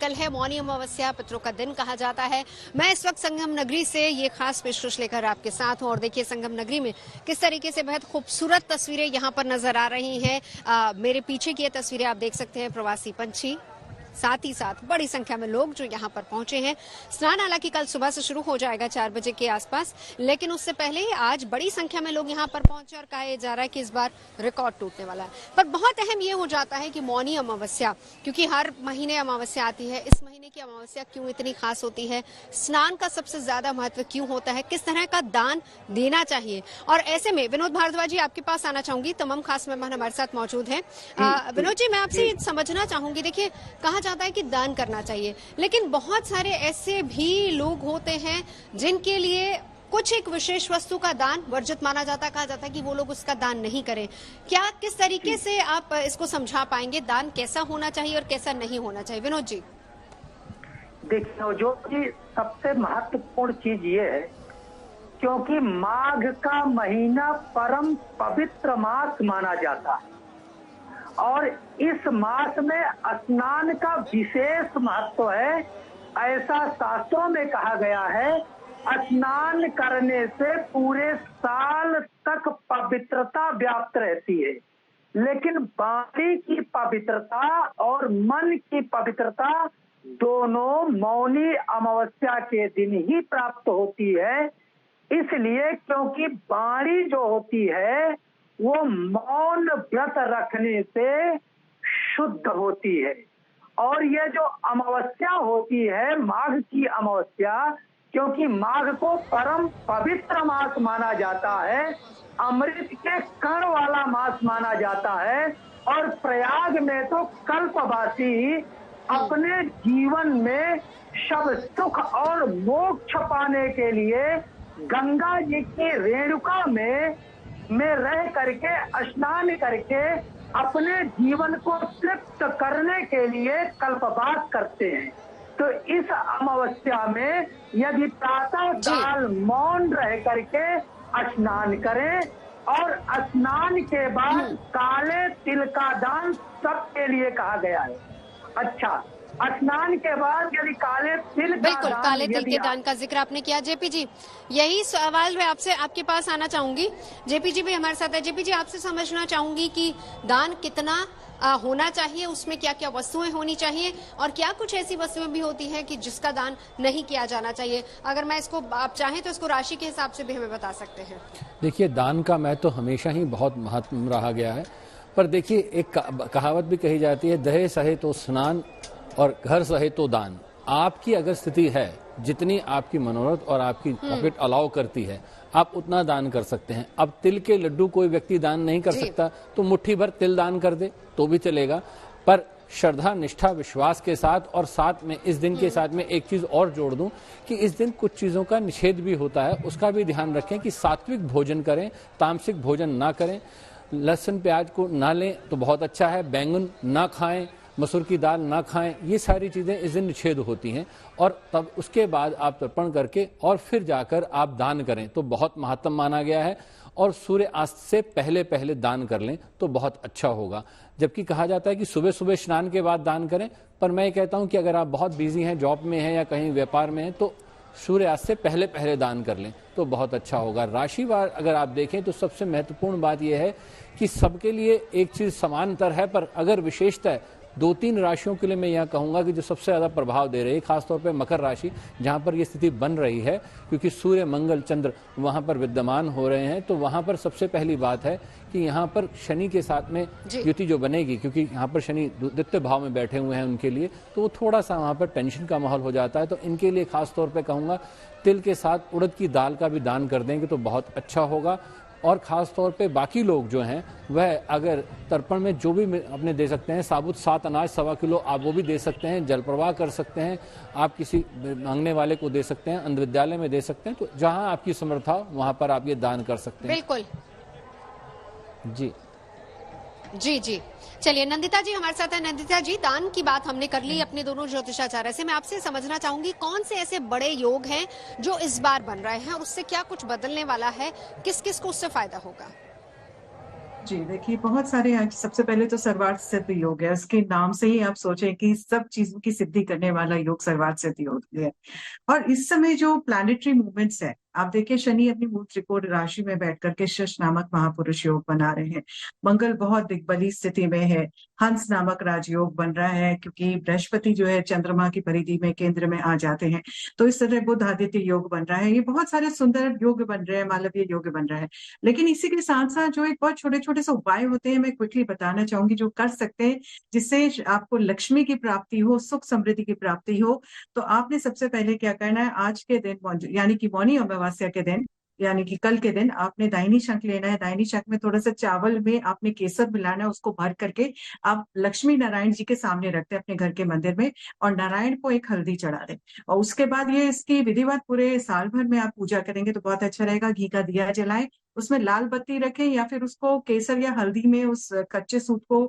कल है मौनी अमावस्या, पितरों का दिन कहा जाता है। मैं इस वक्त संगम नगरी से ये खास पेशकश लेकर आपके साथ हूँ और देखिए संगम नगरी में किस तरीके से बेहद खूबसूरत तस्वीरें यहाँ पर नजर आ रही हैं। मेरे पीछे की ये तस्वीरें आप देख सकते हैं, प्रवासी पंछी, साथ ही साथ बड़ी संख्या में लोग जो यहाँ पर पहुंचे हैं। स्नान हालांकि कल सुबह से शुरू हो जाएगा 4 बजे के आसपास, लेकिन उससे पहले ही आज बड़ी संख्या में लोग यहाँ पर पहुंचे और कहा जा रहा है कि इस बार रिकॉर्ड टूटने वाला है। पर बहुत अहम ये हो जाता है कि मौनी अमावस्या, क्योंकि हर महीने अमावस्या आती है, इस महीने की अमावस्या क्यों इतनी खास होती है, स्नान का सबसे ज्यादा महत्व क्यों होता है, किस तरह का दान देना चाहिए। और ऐसे में विनोद भारद्वाज जी आपके पास आना चाहूंगी, तमाम खास मेहमान हमारे साथ मौजूद हैं। विनोद जी, मैं आपसे समझना चाहूंगी, देखिए कहा जाता है कि दान करना चाहिए, लेकिन बहुत सारे ऐसे भी लोग होते हैं जिनके लिए कुछ एक विशेष वस्तु का दान वर्जित माना जाता है, कहा जाता है कि वो लोग उसका दान नहीं करें। क्या किस तरीके से आप इसको समझा पाएंगे, दान कैसा होना चाहिए और कैसा नहीं होना चाहिए? विनोद जी देखिए, जो कि सबसे महत्वपूर्ण चीज ये है, क्योंकि माघ का महीना परम पवित्र मास माना जाता है और इस मास में स्नान का विशेष महत्व है। ऐसा शास्त्रों में कहा गया है, स्नान करने से पूरे साल तक पवित्रता व्याप्त रहती है, लेकिन वाणी की पवित्रता और मन की पवित्रता दोनों मौनी अमावस्या के दिन ही प्राप्त होती है। इसलिए क्योंकि वाणी जो होती है वो मौन व्रत रखने से शुद्ध होती है। और ये जो अमावस्या होती है, माघ की अमावस्या, क्योंकि माघ को परम पवित्र मास माना जाता है, अमृत के कण वाला मास माना जाता है, और प्रयाग में तो कल्पवासी अपने जीवन में सब सुख और मोक्ष पाने के लिए गंगा जी की रेणुका में रह करके स्नान करके अपने जीवन को तृप्त करने के लिए कल्पवास करते हैं। तो इस अमावस्या में यदि प्रातः काल मौन रह करके स्नान करें और स्नान के बाद काले तिल का दान सबके लिए कहा गया है। अच्छा, स्नान के बाद यदि काले तिल का बिल्कुल काले तिल के दान का जिक्र आपने किया। जेपी जी, यही सवाल मैं आपसे आपके पास आना चाहूंगी। जेपी जी भी हमारे साथ है। जेपी जी, आपसे समझना चाहूंगी कि दान कितना होना चाहिए, उसमें क्या क्या वस्तुएं होनी चाहिए और क्या कुछ ऐसी वस्तुएं भी होती हैं कि जिसका दान नहीं किया जाना चाहिए। अगर मैं इसको आप चाहें तो इसको राशि के हिसाब से भी हमें बता सकते हैं। देखिए, दान का महत्व तो हमेशा ही बहुत महत्व रहा गया है, पर देखिए एक कहावत भी कही जाती है, दहे सहे तो स्नान और घर सहे तो दान। आपकी अगर स्थिति है, जितनी आपकी मनोरथ और आपकी पॉकेट अलाउ करती है, आप उतना दान कर सकते हैं। अब तिल के लड्डू कोई व्यक्ति दान नहीं कर सकता, तो मुट्ठी भर तिल दान कर दे तो भी चलेगा, पर श्रद्धा, निष्ठा, विश्वास के साथ। और साथ में इस दिन के साथ में एक चीज और जोड़ दूं कि इस दिन कुछ चीजों का निषेध भी होता है, उसका भी ध्यान रखें कि सात्विक भोजन करें, तामसिक भोजन ना करें, लहसुन प्याज को ना लें तो बहुत अच्छा है, बैंगन ना खाएं, मसूर की दाल ना खाएं, ये सारी चीजें इस दिन निषेध होती हैं। और तब उसके बाद आप तर्पण करके और फिर जाकर आप दान करें तो बहुत महत्तम माना गया है। और सूर्यास्त से पहले पहले दान कर लें तो बहुत अच्छा होगा। जबकि कहा जाता है कि सुबह सुबह स्नान के बाद दान करें, पर मैं कहता हूं कि अगर आप बहुत बिजी हैं, जॉब में हैं या कहीं व्यापार में हैं, तो सूर्यास्त से पहले पहले दान कर लें तो बहुत अच्छा होगा। राशिवार अगर आप देखें तो सबसे महत्वपूर्ण बात यह है कि सबके लिए एक चीज समांतर है, पर अगर विशेषता 2-3 राशियों के लिए मैं यह कहूंगा कि जो सबसे ज्यादा प्रभाव दे रही है, खासतौर पे मकर राशि, जहां पर यह स्थिति बन रही है, क्योंकि सूर्य, मंगल, चंद्र वहां पर विद्यमान हो रहे हैं, तो वहां पर सबसे पहली बात है कि यहाँ पर शनि के साथ में युति जो बनेगी, क्योंकि यहाँ पर शनि द्वितीय भाव में बैठे हुए हैं उनके लिए, तो वो थोड़ा सा वहां पर टेंशन का माहौल हो जाता है। तो इनके लिए खासतौर पर कहूंगा तिल के साथ उड़द की दाल का भी दान कर देंगे तो बहुत अच्छा होगा। और खास तौर पे बाकी लोग जो हैं वह अगर तर्पण में जो भी अपने दे सकते हैं, साबुत 7 अनाज 1.25 किलो आप वो भी दे सकते हैं, जल प्रवाह कर सकते हैं, आप किसी मांगने वाले को दे सकते हैं, अंध विद्यालय में दे सकते हैं, तो जहां आपकी समर्था वहां पर आप ये दान कर सकते हैं। बिल्कुल जी जी जी। चलिए, नंदिता जी हमारे साथ है। नंदिता जी, दान की बात हमने कर ली अपने दोनों ज्योतिषाचार्य से। मैं आपसे समझना चाहूंगी कौन से ऐसे बड़े योग हैं जो इस बार बन रहे हैं और उससे क्या कुछ बदलने वाला है, किस किस को उससे फायदा होगा? जी, देखिए बहुत सारे आज सबसे पहले तो सर्वार्थ सिद्ध योग है। उसके नाम से ही आप सोचें कि सब चीज़ों की सिद्धि करने वाला योग सर्वार्थ सिद्ध योग है। और इस समय जो प्लैनेटरी मूवमेंट्स है, आप देखिए शनि अपनी मूल त्रिकोण राशि में बैठ करके शश नामक महापुरुष योग बना रहे हैं। मंगल बहुत दिग्बली स्थिति में है। हंस नामक राजयोग बन रहा है क्योंकि बृहस्पति जो है चंद्रमा की परिधि में केंद्र में आ जाते हैं। तो इस तरह बुध आदित्य योग बन रहा है। ये बहुत सारे सुंदर योग बन रहे हैं, मालवीय योग बन रहा है। लेकिन इसी के साथ साथ जो एक बहुत छोटे छोटे से उपाय होते हैं, मैं क्विकली बताना चाहूंगी जो कर सकते हैं जिससे आपको लक्ष्मी की प्राप्ति हो, सुख समृद्धि की प्राप्ति हो। तो आपने सबसे पहले क्या करना है, आज के दिन यानी कि मौनी अमावस्या के दिन, यानी कि कल के दिन आपने दाहिनी शंख लेना है। दाहिनी शंख में थोड़ा सा चावल में आपने केसर मिलाना है, उसको भर करके आप लक्ष्मी नारायण जी के सामने रखते हैं अपने घर के मंदिर में, और नारायण को एक हल्दी चढ़ा दें। और उसके बाद ये इसकी विधिवत पूरे साल भर में आप पूजा करेंगे तो बहुत अच्छा रहेगा। घी का दिया जलाएं, उसमें लाल बत्ती रखें या फिर उसको केसर या हल्दी में उस कच्चे सूत को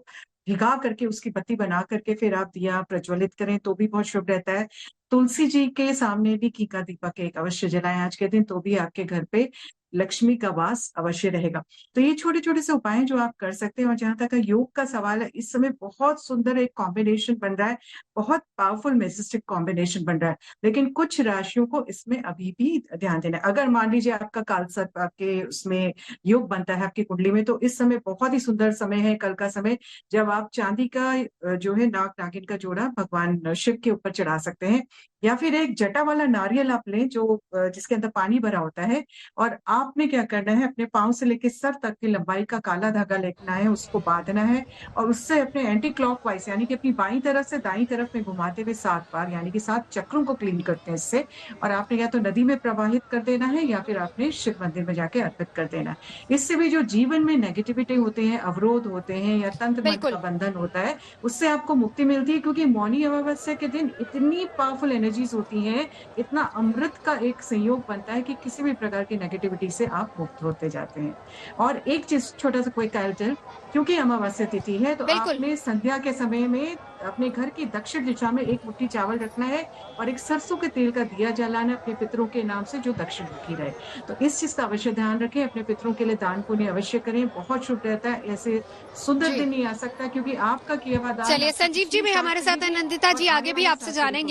भिगा करके उसकी बत्ती बना करके फिर आप दिया प्रज्वलित करें तो भी बहुत शुभ रहता है। तुलसी जी के सामने भी घी का दीपक एक अवश्य जलाएं आज के दिन, तो भी आपके घर पे लक्ष्मी का वास अवश्य रहेगा। तो ये छोटे छोटे से उपाय जो आप कर सकते हैं। और जहां तक योग का सवाल है, इस समय बहुत सुंदर एक कॉम्बिनेशन बन रहा है, बहुत पावरफुल मैजिस्टिक कॉम्बिनेशन बन रहा है। लेकिन कुछ राशियों को इसमें अभी भी ध्यान देना है। अगर मान लीजिए आपका कालसर्प आपके उसमें योग बनता है आपकी कुंडली में, तो इस समय बहुत ही सुंदर समय है, कल का समय, जब आप चांदी का जो है नाग नागिन का जोड़ा भगवान शिव के ऊपर चढ़ा सकते हैं। या फिर एक जटा वाला नारियल आप लें जो जिसके अंदर पानी भरा होता है, और आपने क्या करना है, अपने पांव से लेकर सर तक की लंबाई का काला धागा लेना है, उसको बांधना है और उससे अपने एंटी क्लॉकवाइज यानी कि अपनी बाईं तरफ से दाईं तरफ में घुमाते हुए 7 बार यानी कि 7 चक्रों को क्लीन करते हैं इससे। और आपने या तो नदी में प्रवाहित कर देना है या फिर आपने शिव मंदिर में जाके अर्पित कर देना है। इससे भी जो जीवन में नेगेटिविटी होते हैं, अवरोध होते हैं या तंत्र मंत्र का बिल्कुल। बंधन होता है, उससे आपको मुक्ति मिलती है। क्योंकि मौनी अमावस्या के दिन इतनी पावरफुल एनर्जीज होती हैं, इतना अमृत का एक संयोग बनता है कि किसी भी प्रकार की नेगेटिविटी से आप मुक्त होते जाते हैं। और एक चीज छोटा सा कोई कैल्टर, क्योंकि अमावस्या तिथि है तो बिल्कुल। आपने संध्या के समय में अपने घर की दक्षिण दिशा में एक मुट्ठी चावल रखना है और एक सरसों के तेल का दिया जलाना अपने पितरों के नाम से जो दक्षिण मुखी रहे। तो इस चीज का अवश्य ध्यान रखें, अपने पितरों के लिए दान पुण्य अवश्य करें, बहुत शुभ रहता है। ऐसे सुंदर जी दिन नहीं आ सकता क्योंकि आपका किया हुआ दान चलिए, आपके संजीव जी पिछली भी सात हमारे पीढ़ी साथ है, को नंदिता और जी आने आगे भी वाली आपसे 7 पीढ़ी जानेंगे। को